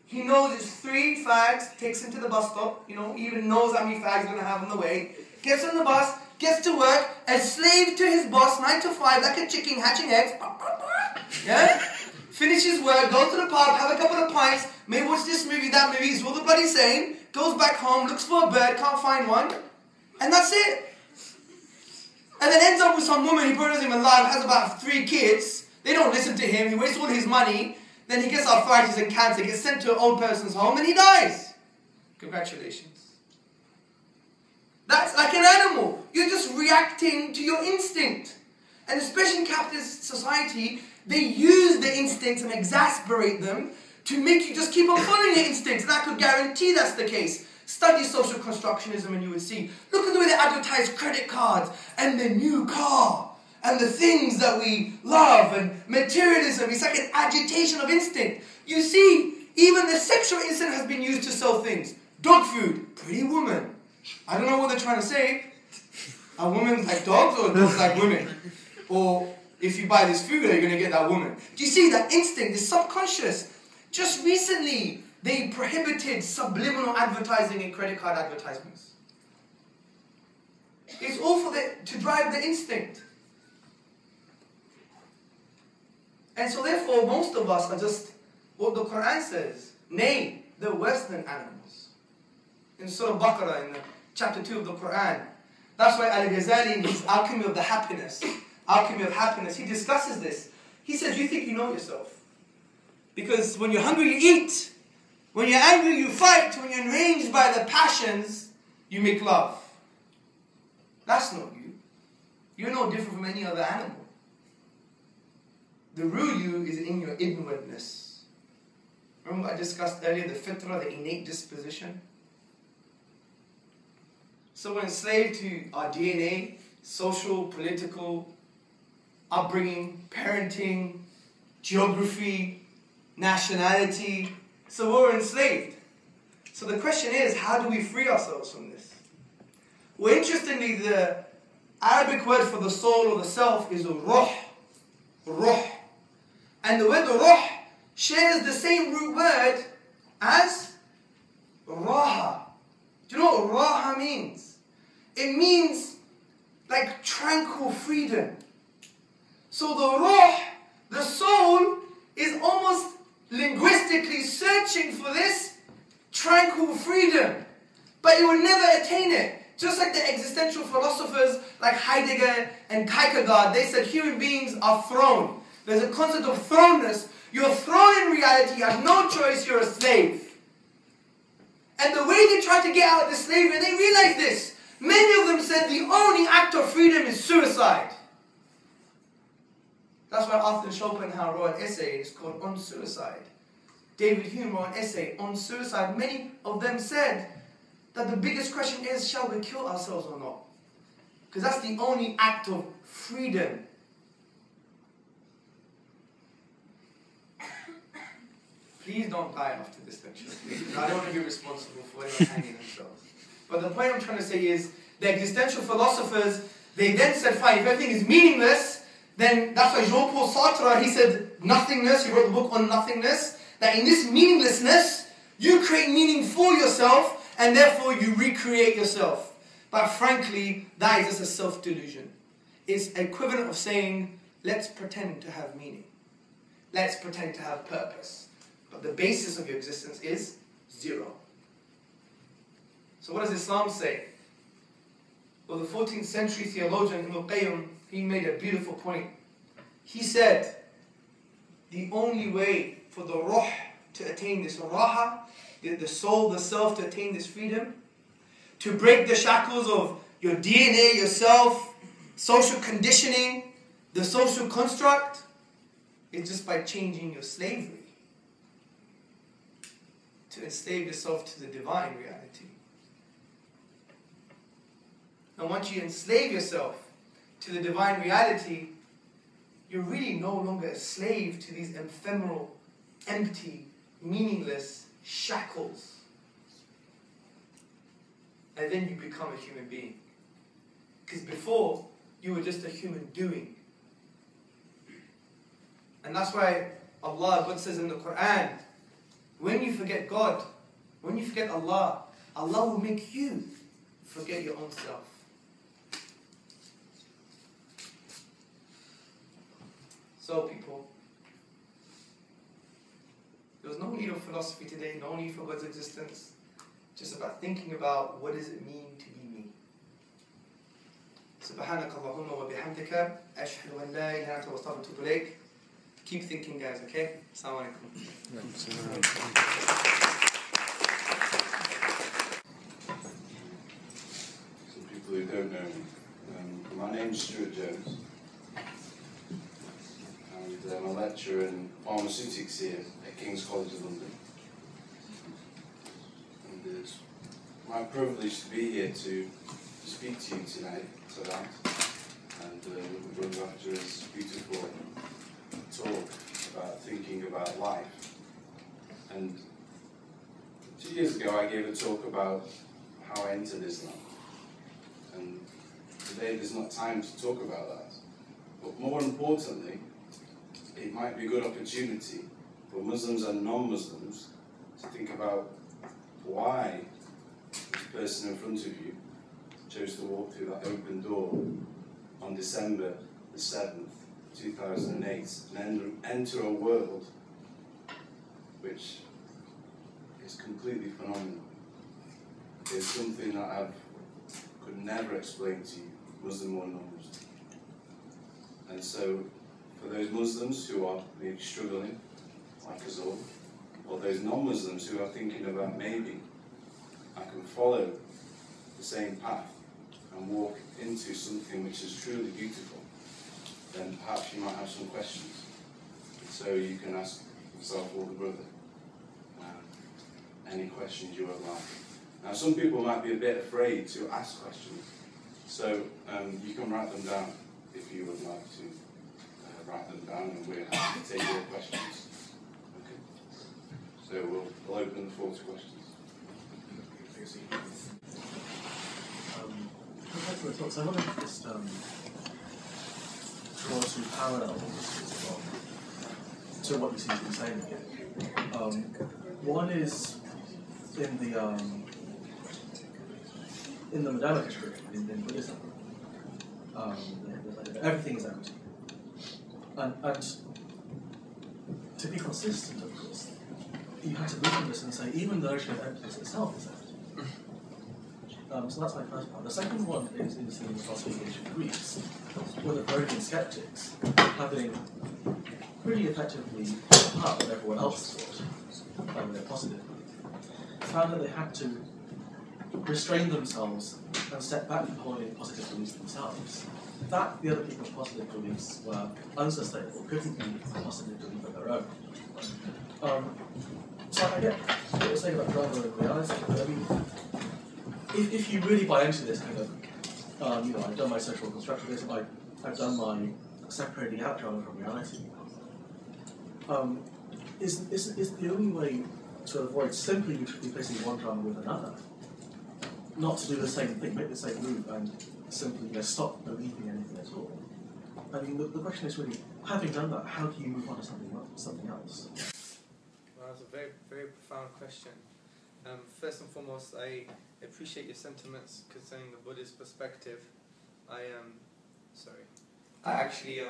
He knows it's 3 fags, takes him to the bus stop, he even knows how many fags he's going to have on the way. Gets on the bus, gets to work, a slave to his boss, 9 to 5, like a chicken hatching eggs. Yeah? Finishes work, goes to the pub, have a couple of pints, may watch this movie, that movie, is all the bloody same, goes back home, looks for a bird, can't find one, and that's it. And then ends up with some woman, he probably doesn't even alive, has about 3 kids, they don't listen to him, he wastes all his money, then he gets arthritis and cancer, gets sent to an old person's home, and he dies. Congratulations. That's like an animal. You're just reacting to your instinct. And especially in capitalist society, they use the instincts and exasperate them to make you just keep on following your instincts. And I could guarantee that's the case. Study social constructionism and you would see. Look at the way they advertise credit cards and the new car and the things that we love and materialism. It's like an agitation of instinct. You see, even the sexual instinct has been used to sell things. Dog food, pretty woman. I don't know what they're trying to say. Are women like dogs or dogs like women? Or if you buy this food, are you going to get that woman? Do you see that instinct is subconscious? Just recently, they prohibited subliminal advertising in credit card advertisements. It's all to drive the instinct. And so therefore, most of us are just what the Quran says. Nay, they're worse than animals. In Surah Baqarah, in chapter 2 of the Quran. That's why Al-Ghazali, in his Alchemy of Happiness, he discusses this. He says, you think you know yourself. Because when you're hungry, you eat. When you're angry, you fight. When you're enraged by the passions, you make love. That's not you. You're no different from any other animal. The real you is in your inwardness. Remember what I discussed earlier, the fitrah, the innate disposition? So we're enslaved to our DNA, social, political, upbringing, parenting, geography, nationality. So we're enslaved. So the question is, how do we free ourselves from this? Well, interestingly, the Arabic word for the soul or the self is ruh. Ruh. And the word ruh shares the same root word as raha. Do you know what raha means? It means like tranquil freedom. So the ruh, the soul, is almost linguistically searching for this tranquil freedom. But it will never attain it. Just like the existential philosophers like Heidegger and Kierkegaard, they said human beings are thrown. There's a concept of thrownness. You're thrown in reality, you have no choice, you're a slave. And the way they try to get out of the slavery, they realize this. Many of them said the only act of freedom is suicide. That's why Arthur Schopenhauer wrote an essay, it's called On Suicide. David Hume wrote an essay on suicide. Many of them said that the biggest question is, shall we kill ourselves or not? Because that's the only act of freedom. Please don't die after this lecture. Please. I don't want to be responsible for anyone hanging themselves. But the point I'm trying to say is, the existential philosophers, they then said, fine, if everything is meaningless, then that's why Jean-Paul Sartre, he said nothingness, he wrote a book on nothingness, that in this meaninglessness, you create meaning for yourself, and therefore you recreate yourself. But frankly, that is just a self-delusion. It's equivalent of saying, let's pretend to have meaning. Let's pretend to have purpose. But the basis of your existence is zero. So what does Islam say? Well, the 14th century theologian Ibn Qayyim, he made a beautiful point. He said, the only way for the ruh to attain this raha, the soul, the self, to attain this freedom, to break the shackles of your DNA, yourself, social conditioning, the social construct, is just by changing your slavery. To enslave yourself to the divine reality. And once you enslave yourself to the divine reality, you're really no longer a slave to these ephemeral, empty, meaningless shackles. And then you become a human being. Because before, You were just a human doing. And that's why God says in the Quran, when you forget God, when you forget Allah, Allah will make you forget your own self. So people, there was no need of philosophy today, no need for God's existence. Just about thinking about what does it mean to be me. سبحانك اللهم وبحمدك أشهد أن لا إله إلا أنت وأستغفرك وأتوب إليك. Keep thinking, guys, okay? Assalamu alaikum. Some people who don't know me. My name's Stuart Jones. And I'm a lecturer in pharmaceutics here at King's College of London. And it's my privilege to be here to speak to you tonight. And we're going after this beautiful talk about thinking about life. And 2 years ago I gave a talk about how I entered Islam. And today there's not time to talk about that. But more importantly, it might be a good opportunity for Muslims and non-Muslims to think about why this person in front of you chose to walk through that open door on December the 7th, 2008, and enter a world which is completely phenomenal. It's something that I could never explain to you, Muslim or non-Muslim. And so, for those Muslims who are maybe struggling, like us all, or those non-Muslims who are thinking about maybe I can follow the same path and walk into something which is truly beautiful, then perhaps you might have some questions. So you can ask yourself or the brother any questions you would like. Now some people might be a bit afraid to ask questions, so you can write them down if you would like to write them down, and we're happy to take your questions. Okay. So we'll open the floor to questions. Compared to the talks, I want to just draw two parallels to what you seem to be saying here. One is in the Madhyamaka tradition, in Buddhism, everything is empty. And to be consistent, of course, you have to look at this and say, even the notion of emptiness itself is empty. So that's my first part. The second one is in the philosophy of ancient Greece, where the Persian skeptics, having pretty effectively apart what everyone else thought, with their positive belief, found that they had to restrain themselves and step back from holding positive beliefs themselves. That the other people's positive beliefs were unsustainable, couldn't be a positive belief of their own. So I get what you're saying about drama and reality, but I mean, if you really buy into this kind of, I've done my social constructivism, I've done my separating out drama from reality, is the only way to avoid simply replacing one drama with another, not to do the same thing, make the same move, and simply stop believing anything at all. I mean, the question is really, having done that, how do you move on to something else? Well, that's a very, very profound question. First and foremost, I appreciate your sentiments concerning the Buddhist perspective. I actually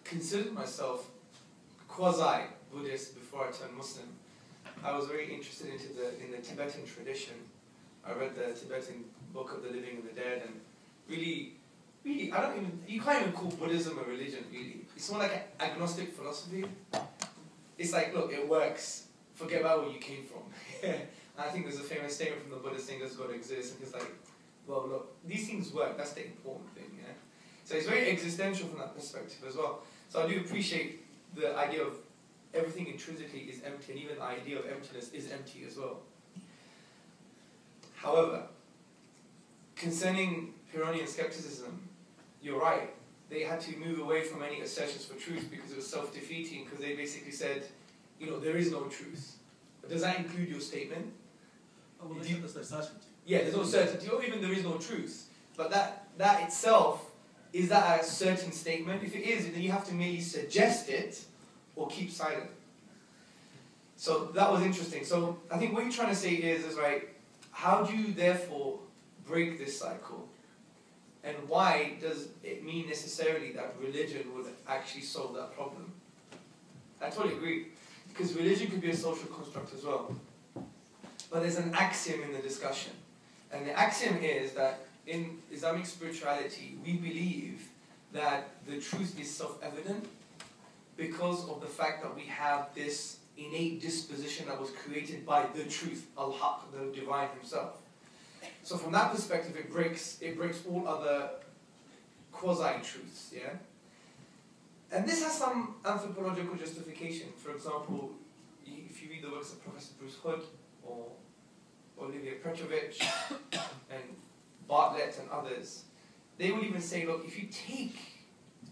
considered myself quasi-Buddhist before I turned Muslim. I was very interested in the Tibetan tradition. I read the Tibetan book of the living and the dead, and really, you can't even call Buddhism a religion, really. It's more like an agnostic philosophy. It's like, look, it works. Forget about where you came from. And I think there's a famous statement from the Buddha saying, does God exist? And he's like, well, look, these things work. That's the important thing, yeah? So it's very existential from that perspective as well. So I do appreciate the idea of everything intrinsically is empty, and even the idea of emptiness is empty as well. However, concerning Pyrrhonian skepticism, you're right. They had to move away from any assertions for truth because it was self-defeating, because they basically said, there is no truth. But does that include your statement? Oh, well, there's no certainty. Yeah, there's no certainty, or even there is no truth. But that itself, is that a certain statement? If it is, then you have to merely suggest it or keep silent. So that was interesting. So I think what you're trying to say is right, how do you therefore break this cycle? And why does it mean necessarily that religion would actually solve that problem? I totally agree. Because religion could be a social construct as well. But there's an axiom in the discussion. And the axiom is that in Islamic spirituality, we believe that the truth is self-evident because of the fact that we have this innate disposition that was created by the truth, Al-Haq, the divine himself. So from that perspective, it breaks all other quasi-truths, yeah? And this has some anthropological justification. For example, if you read the works of Professor Bruce Hood or Olivia Petrovich and Bartlett and others, they would even say, look, if you take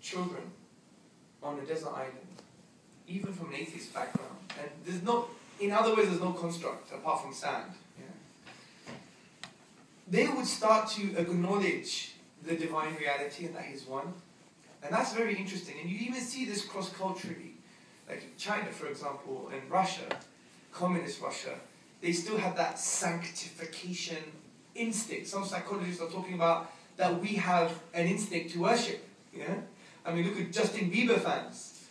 children on a desert island, even from an atheist background, and there's no, in other words, there's no construct apart from sand, yeah, they would start to acknowledge the divine reality and that He's one. And that's very interesting. And you even see this cross-culturally. Like China, for example, and Russia, communist Russia, they still have that sanctification instinct. Some psychologists are talking about that we have an instinct to worship. Yeah? I mean, look at Justin Bieber fans.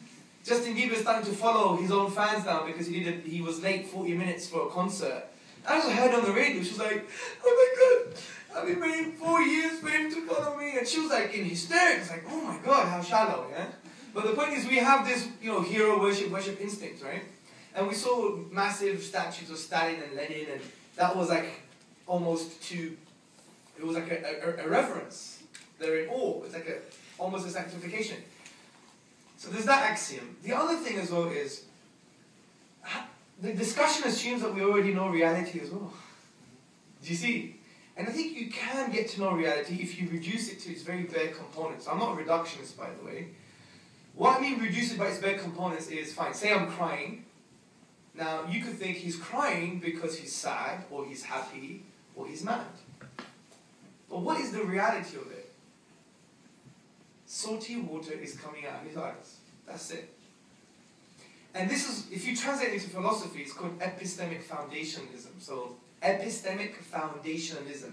Justin Bieber is starting to follow his own fans now because he was late 40 minutes for a concert. I just heard on the radio, she was like, oh my God, I've been waiting 4 years for him to follow me. And she was like in hysterics, like, oh my God, how shallow, yeah? But the point is we have this, hero worship instinct, right? And we saw massive statues of Stalin and Lenin, and that was like almost it was like a reverence. They're in awe. It's like almost a sanctification. So there's that axiom. The other thing as well is, the discussion assumes that we already know reality as well. Do you see? And I think you can get to know reality if you reduce it to its very bare components. I'm not a reductionist, by the way. What I mean reduce it by its bare components is, fine, say I'm crying. Now, you could think he's crying because he's sad, or he's happy, or he's mad. But what is the reality of it? Salty water is coming out of his eyes. That's it. And this is, if you translate it into philosophy, it's called epistemic foundationalism. So, epistemic foundationalism.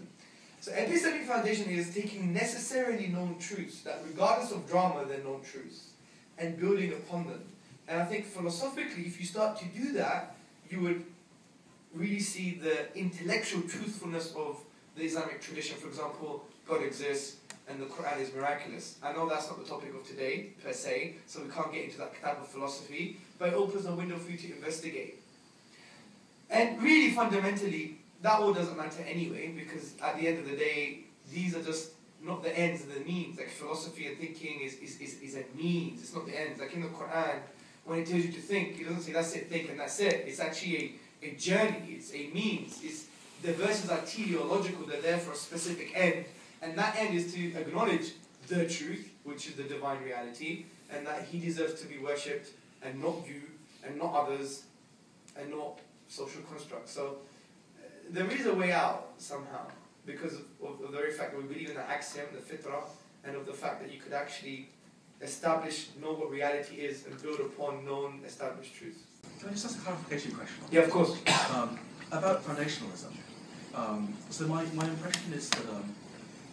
So, epistemic foundation is taking necessarily known truths, that regardless of drama, they're known truths, and building upon them. And I think philosophically, if you start to do that, you would really see the intellectual truthfulness of the Islamic tradition. For example, God exists, and the Quran is miraculous. I know that's not the topic of today, per se, so we can't get into that type of philosophy, but it opens a window for you to investigate. And really, fundamentally, that all doesn't matter anyway, because at the end of the day, these are just not the ends and the means. Like philosophy and thinking is a means, it's not the ends. Like in the Quran, when it tells you to think, it doesn't say that's it, think, and that's it. It's actually a journey, it's a means. The verses are teleological, they're there for a specific end. And that end is to acknowledge the truth, which is the divine reality, and that He deserves to be worshipped, and not you, and not others, and not social constructs. So there is a way out somehow, because of the very fact that we believe in the axiom, the fitrah, and of the fact that you could actually know what reality is, and build upon known established truths. Can I just ask a clarification question? Yeah, of course. About foundationalism. So my impression is that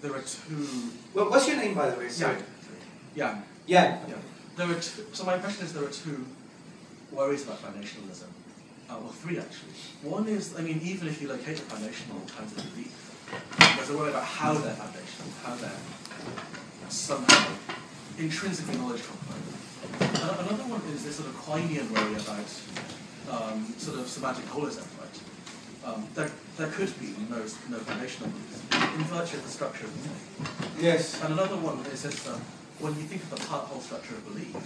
there are two... Well, what's your name, by the way? Sorry. Yeah. Yeah. So my impression is there are two worries about foundationalism. Well, three actually. One is, even if you locate the foundational kinds of belief, there's a worry about how they're foundational, how they're somehow intrinsically knowledgeable. Another one is this sort of Quinian worry about sort of semantic holism, right? There could be no foundational beliefs in virtue of the structure of meaning. Yes. And another one is this, when you think of the whole structure of belief,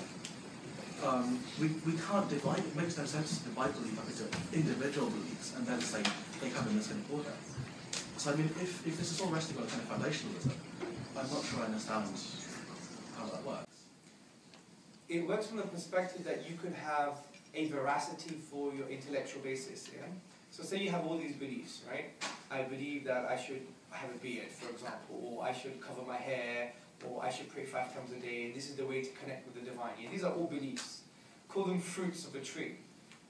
we can't divide, it makes no sense to divide belief up into individual beliefs and then say they come in the same order. So if this is all resting on a kind of foundationalism, I'm not sure I understand how that works. It works from the perspective that you could have a veracity for your intellectual basis, yeah? So say you have all these beliefs, right? I believe that have a beard, for example, or I should cover my hair, or I should pray 5 times a day, and this is the way to connect with the divine. Yeah, these are all beliefs. Call them fruits of a tree.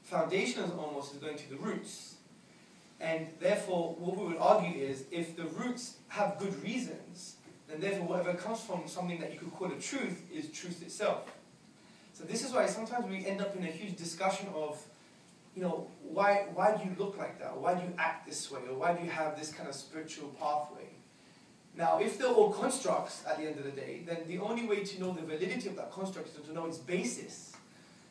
Foundation is almost going to the roots. And therefore, what we would argue is, if the roots have good reasons, then therefore whatever comes from something that you could call a truth is truth itself. So this is why sometimes we end up in a huge discussion of, why do you look like that? Or why do you act this way? Or why do you have this kind of spiritual pathway? Now, if they're all constructs at the end of the day, then the only way to know the validity of that construct is to know its basis.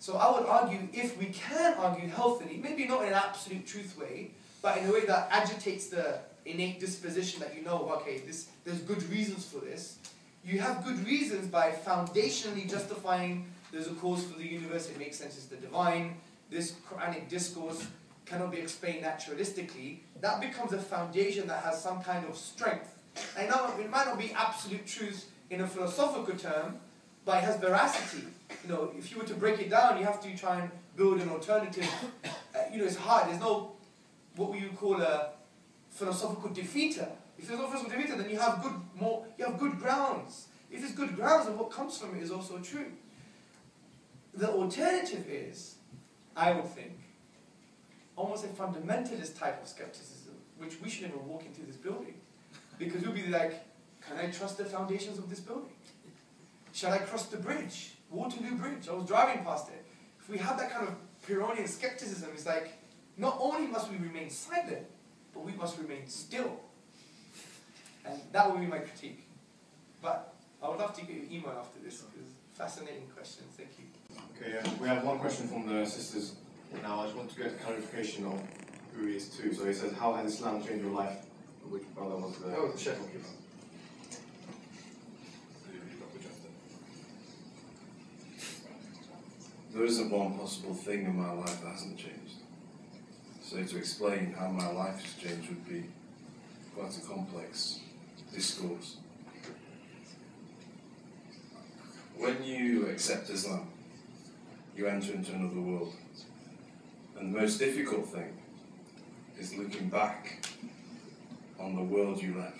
So I would argue, if we can argue healthily, maybe not in an absolute truth way, but in a way that agitates the innate disposition that okay, there's good reasons for this. You have good reasons by foundationally justifying there's a cause for the universe, it makes sense, it's the divine. This Quranic discourse cannot be explained naturalistically. That becomes a foundation that has some kind of strength. And now it might not be absolute truth in a philosophical term, but it has veracity. If you were to break it down, you have to try and build an alternative. It's hard. There's no what we would call a philosophical defeater. If there's no philosophical defeater, then you have good grounds. If there's good grounds, then what comes from it is also true. The alternative is, I would think, almost a fundamentalist type of skepticism, which we shouldn't even walk into this building. Because we'll be like, can I trust the foundations of this building? Shall I cross the bridge? Waterloo Bridge, I was driving past it. If we have that kind of Pyrrhonian skepticism, it's like, not only must we remain silent, but we must remain still. And that would be my critique. But I would love to get your email after this, because fascinating questions, thank you. Okay, we have one question from the sisters now. I just want to get clarification on who he is too. So he says, how has Islam changed your life? Which brother was the Sheikh. There isn't one possible thing in my life that hasn't changed. So to explain how my life has changed would be quite a complex discourse. When you accept Islam, you enter into another world. And the most difficult thing is looking back on the world you left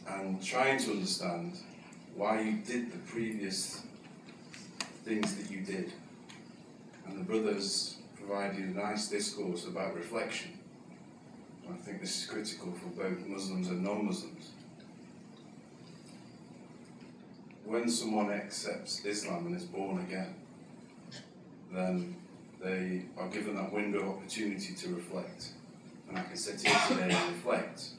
and trying to understand why you did the previous things that you did. And the brothers provided a nice discourse about reflection. I think this is critical for both Muslims and non-Muslims. When someone accepts Islam and is born again, then they are given that window of opportunity to reflect. And I can sit here today and reflect.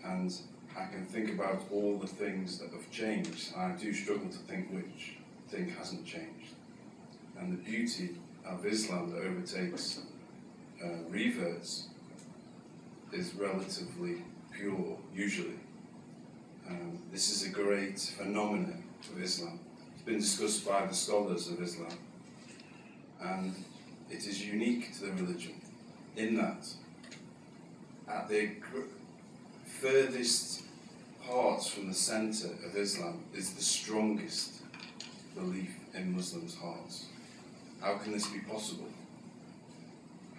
And I can think about all the things that have changed. And I do struggle to think which thing hasn't changed. And the beauty of Islam that overtakes reverts is relatively pure, usually. This is a great phenomenon of Islam. It's been discussed by the scholars of Islam. And it is unique to the religion in that at the furthest parts from the centre of Islam is the strongest belief in Muslims' hearts. How can this be possible?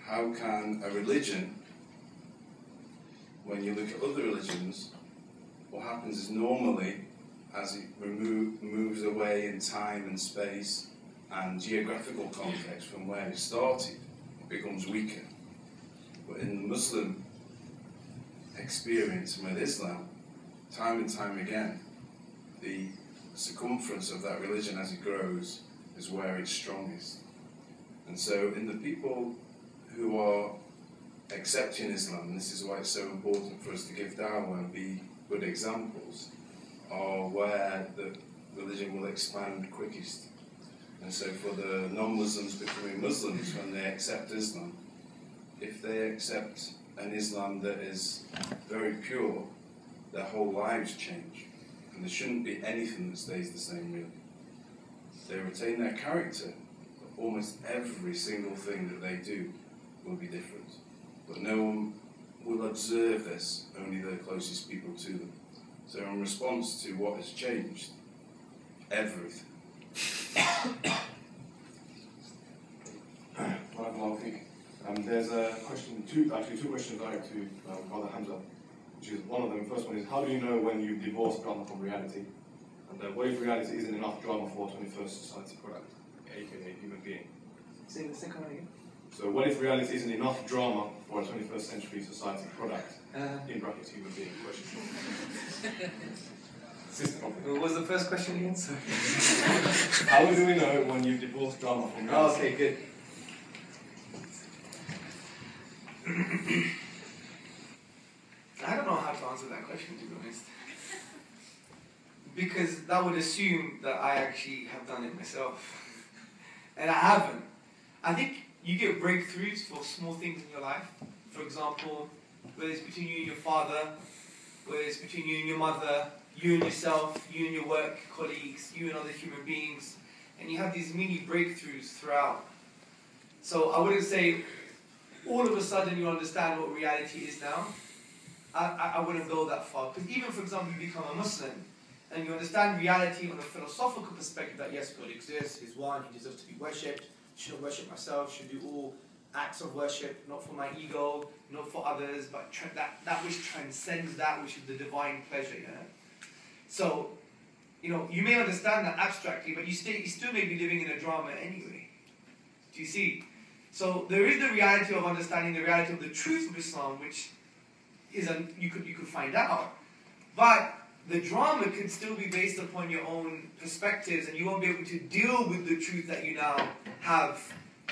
How can a religion, when you look at other religions, what happens is normally, as it moves away in time and space and geographical context from where it started, it becomes weaker. But in the Muslim experience with Islam, time and time again, the circumference of that religion as it grows is where it's strongest. And so in the people who are accepting Islam, and this is why it's so important for us to give dawah and be good examples, are where the religion will expand quickest. And so for the non-Muslims becoming Muslims, when they accept Islam, if they accept an Islam that is very pure, their whole lives change. And there shouldn't be anything that stays the same, really. They retain their character, but almost every single thing that they do will be different. But no one will observe this, only the closest people to them. So in response to what has changed, everything. There's a question, actually two questions direct to Brother Hamza, which is one of them. First one is, how do you know when you've divorced drama from reality? And what if reality isn't enough drama for a 21st society product, aka human being? Say the second one again. So what if reality isn't enough drama for a 21st century society product, in brackets human being? Question. Sister problem. What was the first question again? Sorry. How do we know when you've divorced drama from reality? Okay, good. I don't know how to answer that question, to be honest. Because that would assume that I actually have done it myself. And I haven't. I think you get breakthroughs for small things in your life. For example, whether it's between you and your father, whether it's between you and your mother, you and yourself, you and your work colleagues, you and other human beings. And you have these mini breakthroughs throughout. So I wouldn't say all of a sudden you understand what reality is now. I wouldn't go that far. Because even, for example, you become a Muslim, and you understand reality on a philosophical perspective that yes, God exists, He's one, He deserves to be worshipped, shouldn't worship myself, should do all acts of worship, not for my ego, not for others, but that which transcends that which is the divine pleasure, yeah? So, you may understand that abstractly, but you still may be living in a drama anyway. Do you see? So there is the reality of understanding the reality of the truth of Islam, which is you could find out. But the drama could still be based upon your own perspectives, and you won't be able to deal with the truth that you now have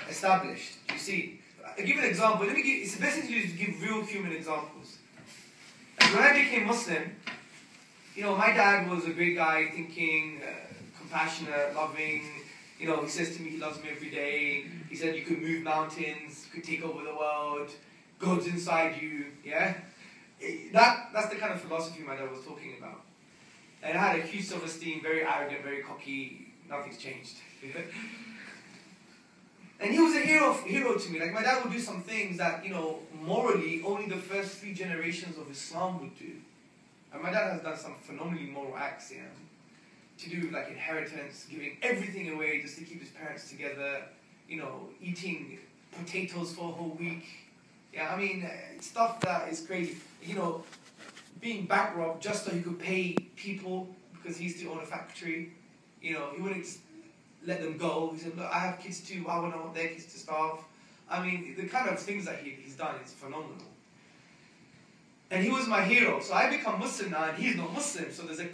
established. You see? I'll give an example. It's the best thing to do is to give real human examples. When I became Muslim, my dad was a great guy, thinking, compassionate, loving. He says to me he loves me every day. He said you could move mountains, you could take over the world, God's inside you, yeah? That's the kind of philosophy my dad was talking about. And I had a huge self-esteem, very arrogant, very cocky, nothing's changed. And he was a hero to me. Like, my dad would do some things that, morally, only the first 3 generations of Islam would do. And my dad has done some phenomenally moral acts, to do like inheritance, giving everything away just to keep his parents together, eating potatoes for a whole week. Yeah, I mean, stuff that is crazy. Being bankrupt just so he could pay people because he used to own a factory. He wouldn't let them go. He said, look, I have kids too, I wouldn't want their kids to starve. I mean, the kind of things that he's done is phenomenal. And he was my hero. So I become Muslim now and he's not Muslim, so there's a